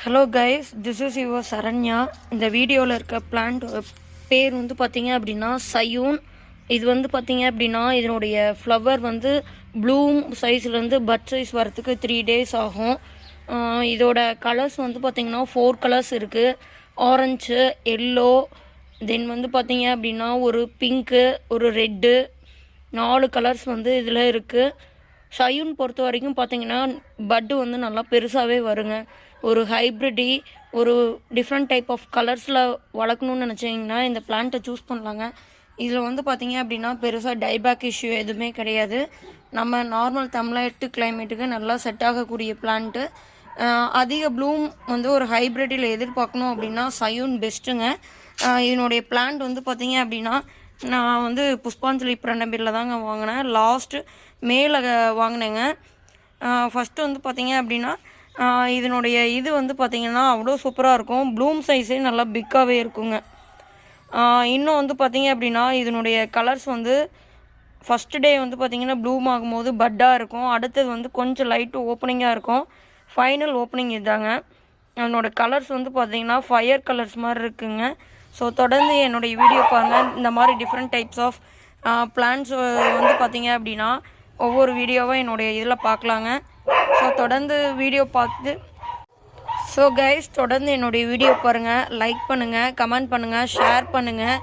Hello guys, this is your Saranya. இந்த வீடியோவில் இருக்க பிளான்ட் பேர் வந்து பார்த்தீங்க அப்படின்னா சயூன். இது வந்து பார்த்தீங்க அப்படின்னா இதனுடைய ஃப்ளவர் வந்து ப்ளூம் சைஸ்லேருந்து பட் சைஸ் வரத்துக்கு 3 days ஆகும். இதோட கலர்ஸ் வந்து பார்த்தீங்கன்னா 4 கலர்ஸ் இருக்குது. ஆரஞ்சு, எல்லோ, தென் வந்து பார்த்தீங்க அப்படின்னா ஒரு பிங்க்கு, ஒரு ரெட்டு, 4 கலர்ஸ் வந்து இதில் இருக்குது. ஷயூன் பொறுத்த வரைக்கும் பார்த்தீங்கன்னா பட்டு வந்து நல்லா பெருசாகவே வருங்க. ஒரு ஹைப்ரிட்டி, ஒரு டிஃப்ரெண்ட் டைப் ஆஃப் கலர்ஸில் வளர்க்கணும்னு நினச்சிங்கன்னா இந்த பிளான்ட்டை சூஸ் பண்ணலாங்க. இதில் வந்து பார்த்தீங்க அப்படின்னா பெருசாக டைபேக் இஷ்யூ எதுவுமே கிடையாது. நம்ம நார்மல் தமிழ்நாட்டு கிளைமேட்டுக்கு நல்லா செட் ஆகக்கூடிய பிளான்ட்டு. அதிக ப்ளூம் வந்து ஒரு ஹைப்ரிட்டியில் எதிர்பார்க்கணும் அப்படின்னா சயூன் பெஸ்ட்டுங்க. இதனுடைய பிளான்ட் வந்து பார்த்தீங்க அப்படின்னா நான் வந்து புஷ்பாஞ்சலி பிரண்டபிரில் தாங்க வாங்கினேன். லாஸ்ட்டு மேல வாங்கினேங்க. ஃபஸ்ட்டு வந்து பார்த்தீங்க அப்படின்னா இதனுடைய இது வந்து பார்த்திங்கன்னா அவ்வளோ சூப்பராக இருக்கும். ப்ளூம் சைஸே நல்லா பிக்காகவே இருக்குங்க. இன்னும் வந்து பார்த்திங்க அப்படின்னா இதனுடைய கலர்ஸ் வந்து ஃபஸ்ட்டு டே வந்து பார்த்திங்கன்னா ப்ளூம் ஆகும்போது பட்டாக இருக்கும். அடுத்தது வந்து கொஞ்சம் லைட்டு ஓப்பனிங்காக இருக்கும். ஃபைனல் ஓப்பனிங் இதாங்க. என்னோடய கலர்ஸ் வந்து பார்த்திங்கன்னா ஃபயர் கலர்ஸ் மாதிரி இருக்குங்க. ஸோ தொடர்ந்து என்னுடைய வீடியோ பாருங்கள். இந்த மாதிரி டிஃப்ரெண்ட் டைப்ஸ் ஆஃப் பிளான்ட்ஸ் வந்து பார்த்திங்க அப்படின்னா ஒவ்வொரு வீடியோவாக என்னுடைய இதில் பார்க்கலாங்க. ஸோ தொடர்ந்து வீடியோ பார்த்து தொடர்ந்து என்னுடைய வீடியோ பாருங்கள். லைக் பண்ணுங்கள், கமெண்ட் பண்ணுங்கள், ஷேர் பண்ணுங்கள்,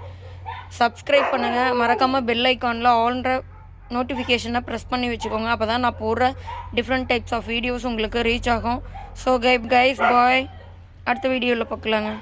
சப்ஸ்கிரைப் பண்ணுங்கள். மறக்காமல் பெல் ஐக்கானில் ஆல்ன்ற நோட்டிஃபிகேஷனை ப்ரெஸ் பண்ணி வச்சுக்கோங்க. அப்போ தான் நான் போடுற டிஃப்ரெண்ட் டைப்ஸ் ஆஃப் வீடியோஸ் உங்களுக்கு ரீச் ஆகும். ஸோ கைஸ் பாய், அடுத்த வீடியோவில் பார்க்கலாங்க.